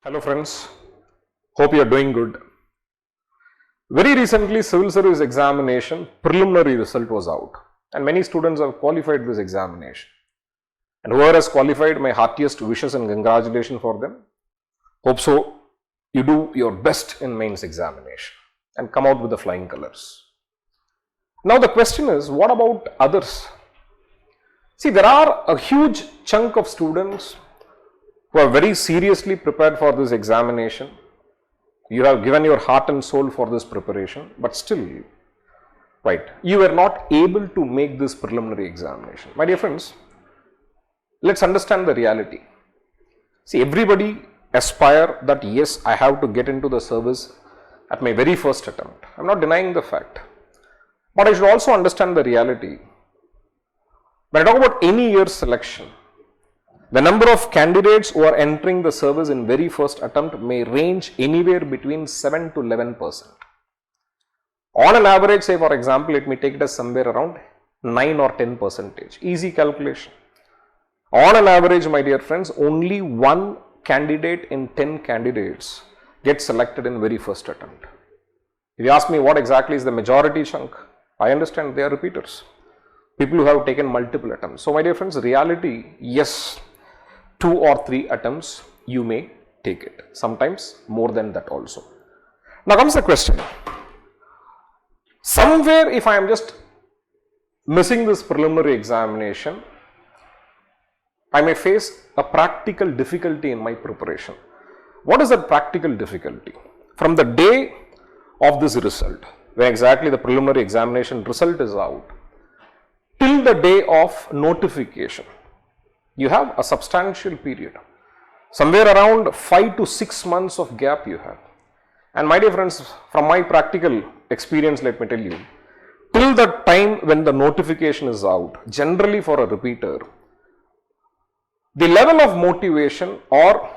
Hello friends, hope you are doing good. Very recently civil service examination preliminary result was out and many students have qualified this examination. And whoever has qualified, my heartiest wishes and congratulations for them. Hope so you do your best in mains examination and come out with the flying colors. Now the question is, what about others? See, there are a huge chunk of students who are very seriously prepared for this examination. You have given your heart and soul for this preparation, but still, you were not able to make this preliminary examination. My dear friends, let's understand the reality. See, everybody aspire that yes, I have to get into the service at my very first attempt. I'm not denying the fact, but I should also understand the reality. When I talk about any year selection, the number of candidates who are entering the service in very first attempt may range anywhere between 7 to 11%. On an average, say for example, let me take it as somewhere around 9 or 10%. Easy calculation. On an average, my dear friends, only one candidate in 10 candidates gets selected in very first attempt. If you ask me what exactly is the majority chunk, I understand they are repeaters. People who have taken multiple attempts. So my dear friends, reality, yes, 2 or 3 attempts you may take it, sometimes more than that also. Now comes the question, somewhere if I am just missing this preliminary examination, I may face a practical difficulty in my preparation. What is that practical difficulty? From the day of this result, when exactly the preliminary examination result is out, till the day of notification, you have a substantial period, somewhere around 5 to 6 months of gap you have. And my dear friends, from my practical experience, let me tell you, till the time when the notification is out, generally for a repeater, the level of motivation or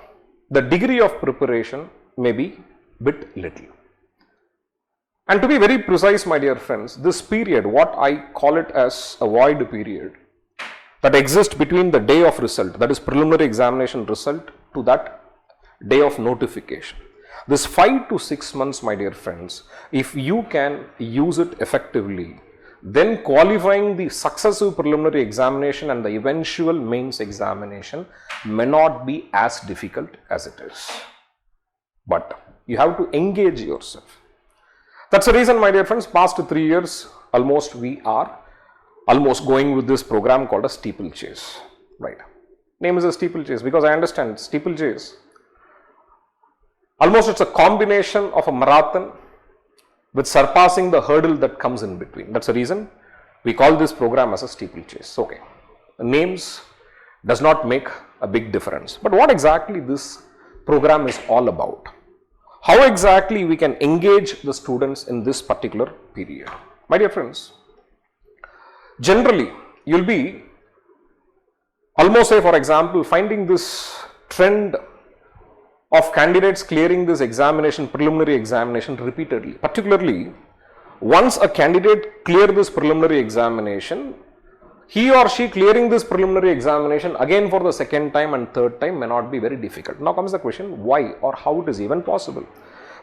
the degree of preparation may be bit little. And to be very precise, my dear friends, this period, what I call it as a void period, that exists between the day of result, that is preliminary examination result, to that day of notification. This 5 to 6 months, my dear friends, if you can use it effectively, then qualifying the successive preliminary examination and the eventual mains examination may not be as difficult as it is. But you have to engage yourself. That's the reason, my dear friends, past 3 years, almost we are going with this program called a Steeplechase, right? Name is a Steeplechase because I understand Steeplechase, almost it's a combination of a marathon with surpassing the hurdle that comes in between. That's the reason we call this program as a Steeplechase. Okay, the names does not make a big difference, but what exactly this program is all about? How exactly we can engage the students in this particular period? My dear friends, generally, you will be almost, say for example, finding this trend of candidates clearing this examination, preliminary examination repeatedly. Particularly, once a candidate clear this preliminary examination, he or she clearing this preliminary examination again for the second time and third time may not be very difficult. Now comes the question, why or how it is even possible?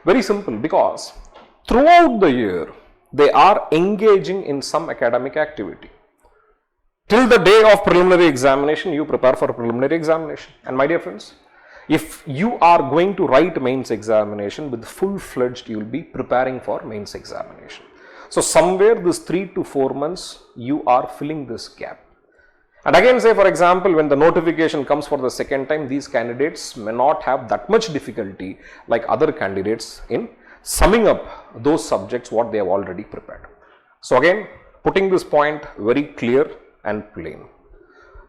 Very simple, because throughout the year, they are engaging in some academic activity. Till the day of preliminary examination, you prepare for preliminary examination. And my dear friends, if you are going to write mains examination with full-fledged, you will be preparing for mains examination. So somewhere this 3 to 4 months, you are filling this gap. And again, say for example, when the notification comes for the second time, these candidates may not have that much difficulty like other candidates in summing up those subjects what they have already prepared. So again, putting this point very clear and plain.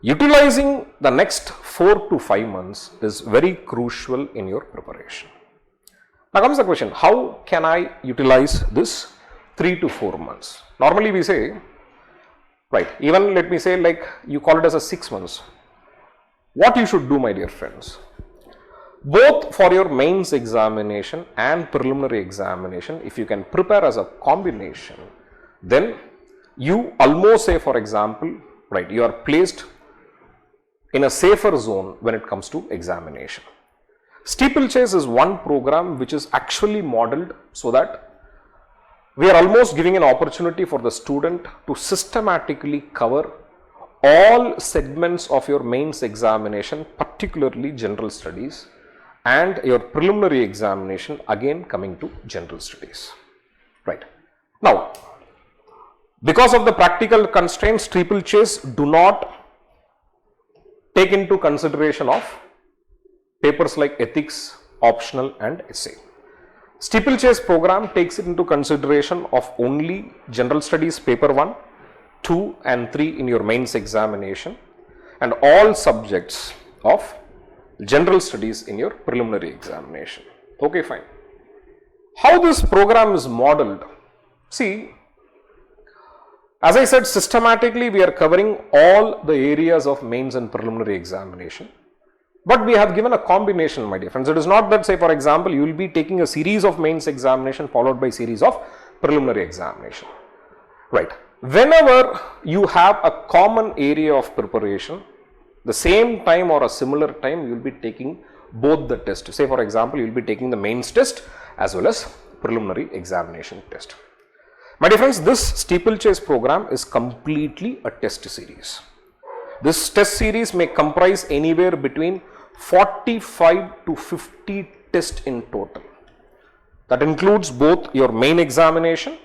Utilizing the next 4 to 5 months is very crucial in your preparation. Now comes the question, how can I utilize this 3 to 4 months? Normally we say, even let me say like you call it as a 6 months. What you should do, my dear friends? Both for your mains examination and preliminary examination, if you can prepare as a combination, then you almost say for example, you are placed in a safer zone when it comes to examination. Steeplechase is one program which is actually modeled so that we are almost giving an opportunity for the student to systematically cover all segments of your mains examination, particularly general studies, and your preliminary examination, again coming to general studies. Right. Now, because of the practical constraints, Steeplechase do not take into consideration of papers like ethics, optional and essay. Steeplechase program takes it into consideration of only general studies paper 1, 2 and 3 in your mains examination, and all subjects of general studies in your preliminary examination. Okay, fine. How this program is modeled? See, as I said, systematically we are covering all the areas of mains and preliminary examination. But we have given a combination, my dear friends. It is not that, say for example, you will be taking a series of mains examination followed by series of preliminary examination. Right. Whenever you have a common area of preparation, the same time or a similar time you will be taking both the tests. Say for example, you will be taking the mains test as well as preliminary examination test. My dear friends, this Steeplechase program is completely a test series. This test series may comprise anywhere between 45 to 50 tests in total. That includes both your main examination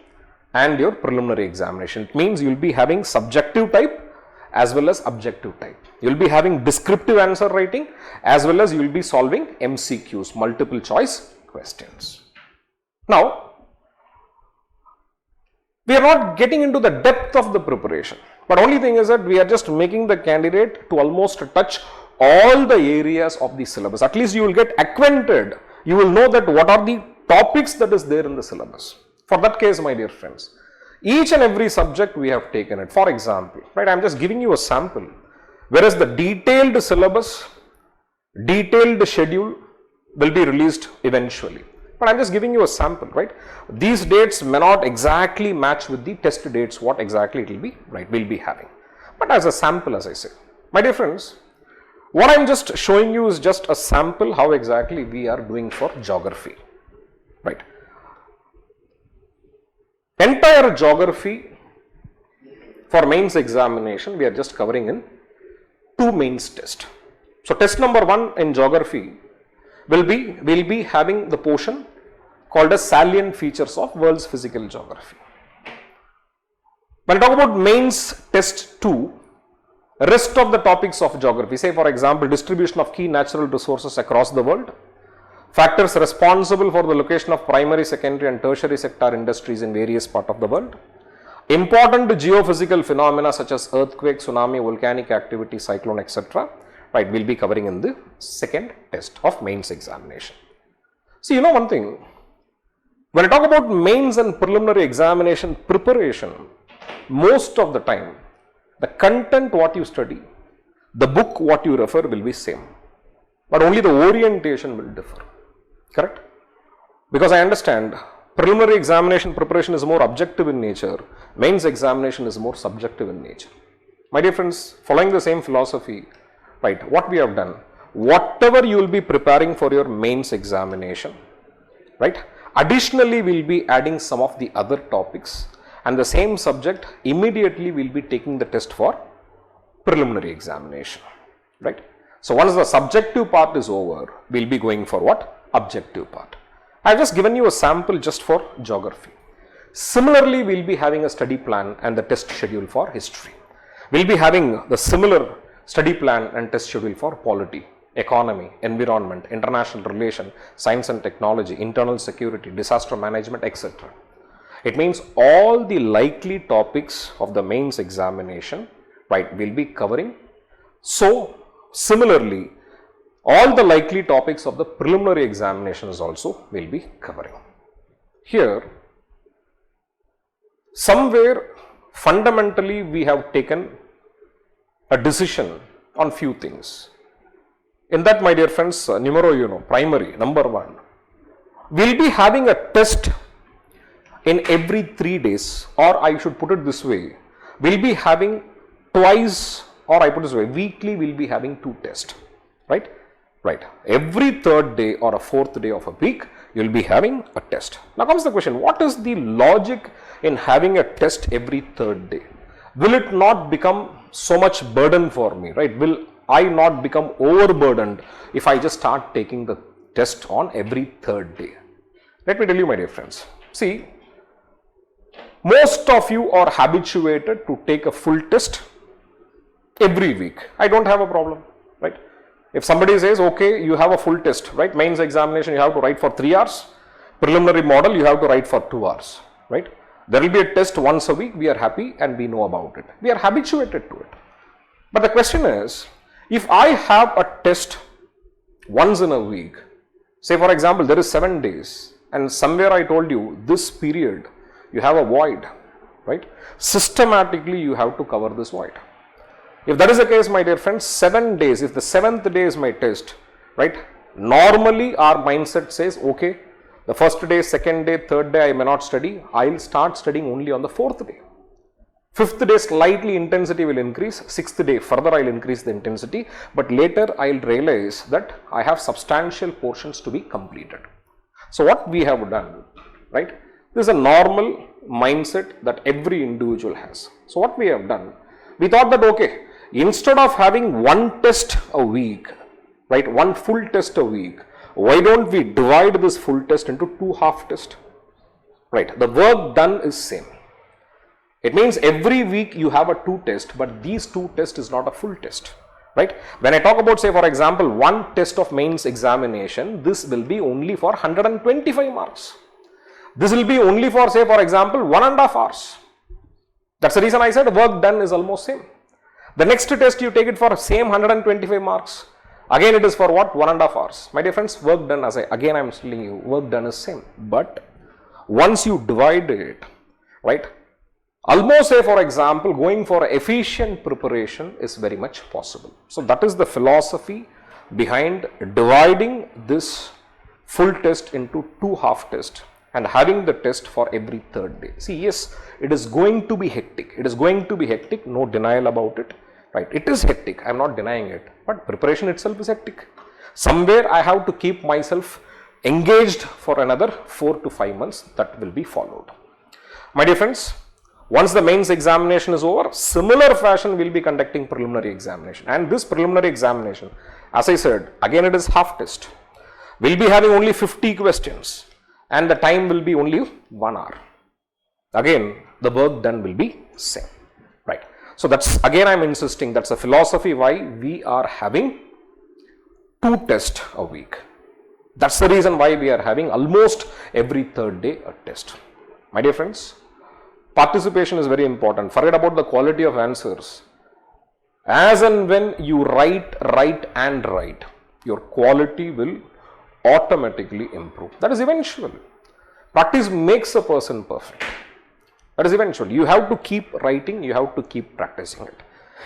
and your preliminary examination. It means you will be having subjective type as well as objective type. You will be having descriptive answer writing as well as you will be solving MCQs, multiple choice questions. Now, we are not getting into the depth of the preparation, but only thing is that we are just making the candidate to almost touch all the areas of the syllabus. At least you will get acquainted. You will know that what are the topics that is there in the syllabus. For that case, my dear friends, each and every subject we have taken it. For example, right, I am just giving you a sample. Whereas the detailed syllabus, detailed schedule will be released eventually. But I am just giving you a sample, right? These dates may not exactly match with the test dates, what exactly it will be, right, we'll be having. But as a sample, as I say, my dear friends, what I am just showing you is just a sample how exactly we are doing for geography, right? Entire geography for mains examination, we are just covering in 2 mains tests. So, test number 1 in geography we'll be having the portion called as salient features of world's physical geography. When I talk about mains test 2, rest of the topics of geography, say for example, distribution of key natural resources across the world, factors responsible for the location of primary, secondary and tertiary sector industries in various parts of the world, important geophysical phenomena such as earthquake, tsunami, volcanic activity, cyclone, etc. Right, we'll be covering in the second test of mains examination. See, you know one thing, when I talk about mains and preliminary examination preparation, most of the time, the content what you study, the book what you refer will be same, but only the orientation will differ, correct? Because I understand preliminary examination preparation is more objective in nature, mains examination is more subjective in nature. My dear friends, following the same philosophy, right, what we have done, whatever you will be preparing for your mains examination, right, additionally we will be adding some of the other topics, and the same subject immediately we will be taking the test for preliminary examination, right. So, once the subjective part is over, we will be going for what? Objective part. I have just given you a sample just for geography. Similarly, we will be having a study plan and the test schedule for history. We will be having the similar study plan and test schedule for polity, economy, environment, international relation, science and technology, internal security, disaster management, etc. It means all the likely topics of the mains examination, right, will be covering. So, similarly, all the likely topics of the preliminary examinations also will be covering. Here, somewhere fundamentally we have taken a decision on few things. In that, my dear friends, numero primary, number 1, we'll be having a test in every 3 days, or I should put it this way, we'll be having twice, or I put it this way, weekly we'll be having 2 tests, right? right? Every third day or a fourth day of a week, you will be having a test. Now comes the question, what is the logic in having a test every third day? Will it not become so much burden for me, right? Will I not become overburdened if I just start taking the test on every third day? Let me tell you, my dear friends. See, most of you are habituated to take a full test every week. I don't have a problem, right? If somebody says, okay, you have a full test, right? Mains examination, you have to write for 3 hours. Preliminary model, you have to write for 2 hours, right? There will be a test once a week. We are happy and we know about it. We are habituated to it. But the question is, if I have a test once in a week, say for example, there is 7 days and somewhere I told you this period, you have a void, right? Systematically, you have to cover this void. If that is the case, my dear friends, 7 days, if the 7th day is my test, right? Normally, our mindset says, okay, the first day, second day, third day, I may not study. I'll start studying only on the 4th day. 5th day, slightly intensity will increase. 6th day, further I'll increase the intensity. But later, I'll realize that I have substantial portions to be completed. So, what we have done, right? This is a normal mindset that every individual has. So, what we have done, we thought that, okay, instead of having one test a week, right, one full test a week, why don't we divide this full test into 2 half tests, right? The work done is same. It means every week you have a 2 test, but these 2 tests is not a full test, right? When I talk about, say for example, one test of mains examination, this will be only for 125 marks. This will be only for, say for example, 1.5 hours. That's the reason I said work done is almost same. The next test you take it for same 125 marks. Again it is for what? 1.5 hours. My dear friends, work done, as I am telling you, work done is same. But once you divide it, right, almost say for example, going for efficient preparation is very much possible. So that is the philosophy behind dividing this full test into 2 half tests and having the test for every third day. See, yes, it is going to be hectic. It is going to be hectic, no denial about it. Right, it is hectic, I am not denying it, but preparation itself is hectic. Somewhere I have to keep myself engaged for another 4 to 5 months, that will be followed. My dear friends, once the mains examination is over, similar fashion we will be conducting preliminary examination. And this preliminary examination, as I said, again it is half test. We will be having only 50 questions and the time will be only 1 hour. Again, the work done will be same. Right. So that's again I am insisting, that's a philosophy why we are having 2 tests a week. That's the reason why we are having almost every third day a test. My dear friends, participation is very important. Forget about the quality of answers. As and when you write, your quality will automatically improve. That is eventual. Practice makes a person perfect. That is eventual. You have to keep writing, you have to keep practicing it.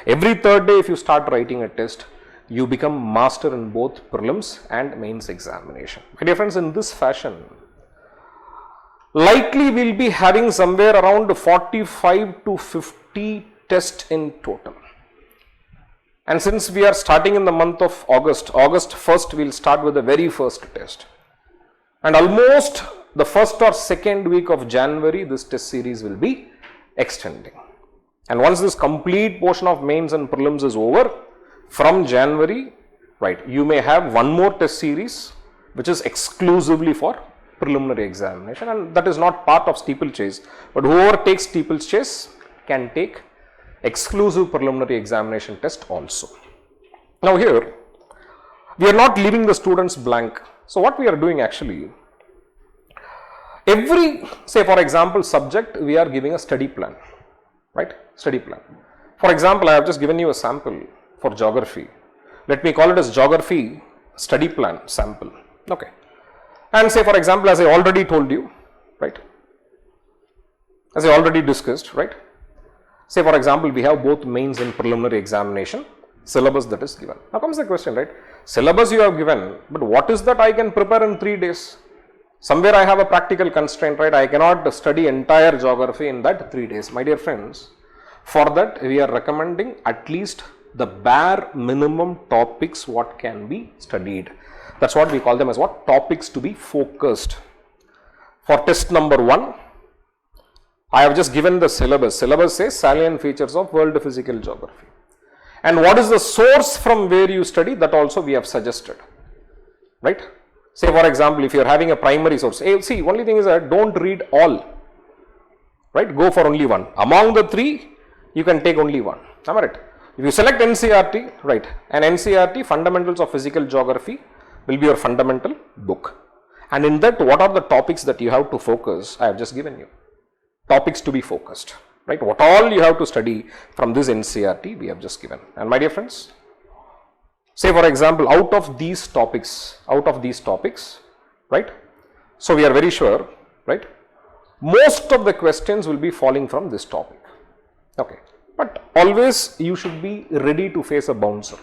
Every third day if you start writing a test, you become master in both prelims and mains examination. My dear friends, in this fashion, likely we will be having somewhere around 45 to 50 tests in total. And since we are starting in the month of August 1st, we will start with the very first test. And almost the first or second week of January, this test series will be extending. And once this complete portion of mains and prelims is over, from January, right, you may have one more test series, which is exclusively for preliminary examination, and that is not part of Steeplechase. But whoever takes Steeplechase can take exclusive preliminary examination test also. Now here, we are not leaving the students blank. So what we are doing actually, every, say for example, subject, we are giving a study plan, right? Study plan. For example, I have just given you a sample for geography. Let me call it as geography study plan sample. Okay. And say for example, as I already told you, right? As I already discussed, right? Say for example, we have both mains and preliminary examination syllabus that is given. Now comes the question, right? Syllabus you have given, but what is that I can prepare in 3 days? Somewhere I have a practical constraint, right? I cannot study entire geography in that 3 days. My dear friends, for that we are recommending at least the bare minimum topics what can be studied. That's what we call them as what? Topics to be focused. For test number 1, I have just given the syllabus. Syllabus says salient features of world physical geography. And what is the source from where you study, that also we have suggested, right? Say for example, if you are having a primary source, see, only thing is that don't read all, right? Go for only one. Among the 3, you can take only one. Am I right? If you select NCERT, right, and NCERT Fundamentals of Physical Geography will be your fundamental book. And in that, what are the topics that you have to focus? I have just given you. Topics to be focused, right? What all you have to study from this NCERT we have just given. And my dear friends, say for example, out of these topics, right? So we are very sure, right? Most of the questions will be falling from this topic. Okay. But always you should be ready to face a bouncer.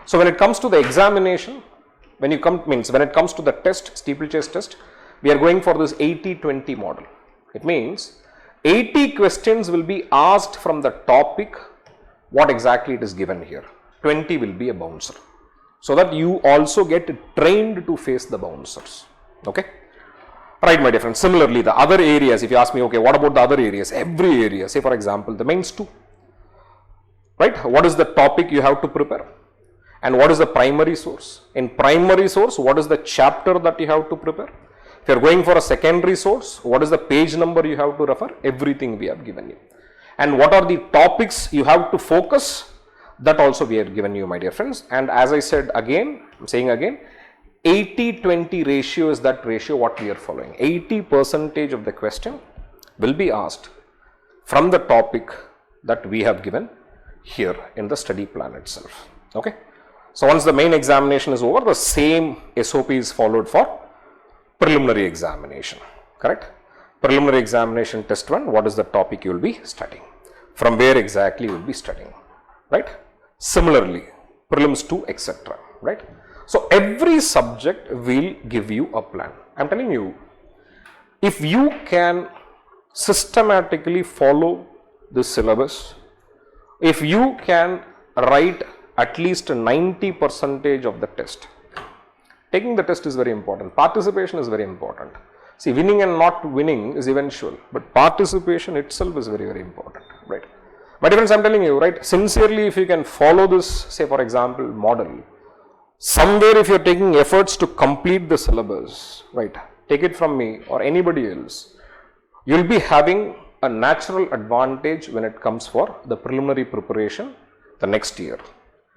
So when it comes to the examination, when it comes to the test, steeplechase test, we are going for this 80-20 model. It means 80 questions will be asked from the topic, what exactly it is given here. 20 will be a bouncer. So that you also get trained to face the bouncers. Okay. Right, my dear friends. Similarly, the other areas, if you ask me, okay, what about the other areas? Every area, say for example, the mains 2. Right? What is the topic you have to prepare? And what is the primary source? In primary source, what is the chapter that you have to prepare? If you are going for a secondary source, what is the page number you have to refer? Everything we have given you. And what are the topics you have to focus? That also we have given you, my dear friends. And as I said again, I am saying again, 80-20 ratio is that ratio what we are following. 80% of the question will be asked from the topic that we have given here in the study plan itself. Okay. So once the main examination is over, the same SOP is followed for preliminary examination. Correct? Preliminary examination test 1, what is the topic you will be studying? From where exactly you will be studying? Right? Similarly, prelims 2, etc. Right? So every subject will give you a plan. I am telling you, if you can systematically follow this syllabus, if you can write at least 90% of the test, taking the test is very important. Participation is very important. See, winning and not winning is eventual, but participation itself is very, very important, right? My dear friends, I am telling you, right, sincerely, if you can follow this, say for example, model, somewhere if you are taking efforts to complete the syllabus, right, take it from me or anybody else, you will be having a natural advantage when it comes for the preliminary preparation the next year.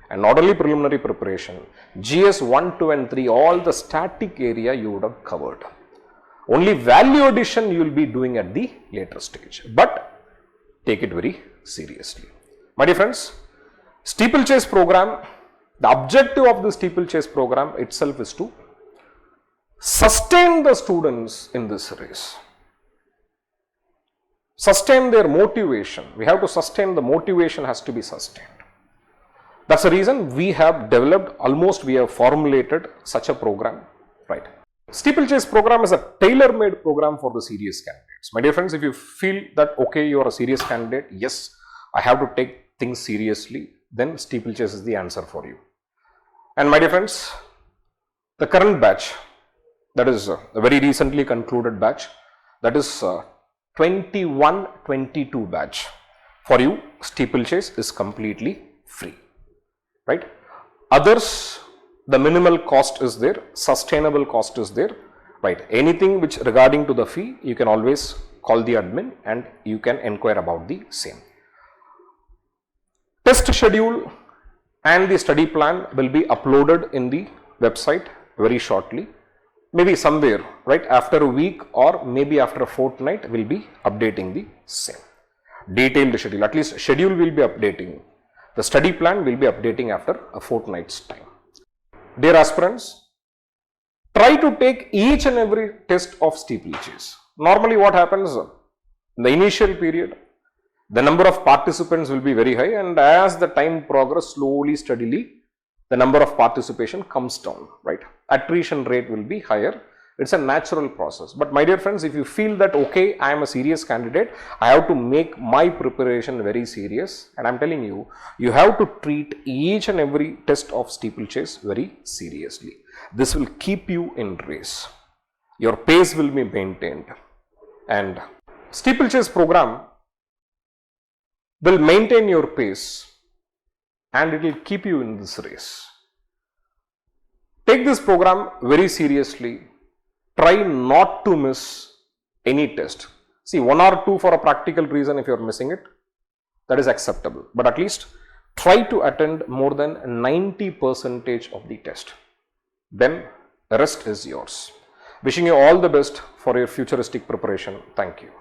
And not only preliminary preparation, GS 1, 2 and 3, all the static area you would have covered. Only value addition you will be doing at the later stage, but take it very seriously. My dear friends, steeplechase program, the objective of the steeplechase program itself is to sustain the students in this race. Sustain their motivation. We have to sustain, the motivation has to be sustained. That's the reason we have developed, we have formulated such a program, right? Steeplechase program is a tailor-made program for the serious candidates. My dear friends, if you feel that, okay, you are a serious candidate, yes, I have to take things seriously, then steeplechase is the answer for you. And my dear friends, the current batch, that is a very recently concluded batch, that is 21-22 batch for you, steeplechase is completely free, right? Others, the minimal cost is there, sustainable cost is there, right? Anything which regarding to the fee, you can always call the admin and you can inquire about the same. Test schedule and the study plan will be uploaded in the website very shortly. Maybe somewhere, right, after a week or maybe after a fortnight, we will be updating the same. Detailed schedule, at least schedule will be updating. The study plan will be updating after a fortnight's time. Dear aspirants, try to take each and every test of steeplechase. Normally what happens, in the initial period, the number of participants will be very high, and as the time progresses, slowly, steadily, the number of participation comes down, right? Attrition rate will be higher It's a natural process. But my dear friends, if you feel that, okay, I am a serious candidate, I have to make my preparation very serious, and I'm telling you, you have to treat each and every test of Steeplechase very seriously. This will keep you in race. Your pace will be maintained, and Steeplechase program will maintain your pace and it will keep you in this race. Take this program very seriously. Try not to miss any test. See, 1 or 2 for a practical reason, if you are missing it, that is acceptable. But at least try to attend more than 90% of the test. Then the rest is yours. Wishing you all the best for your futuristic preparation. Thank you.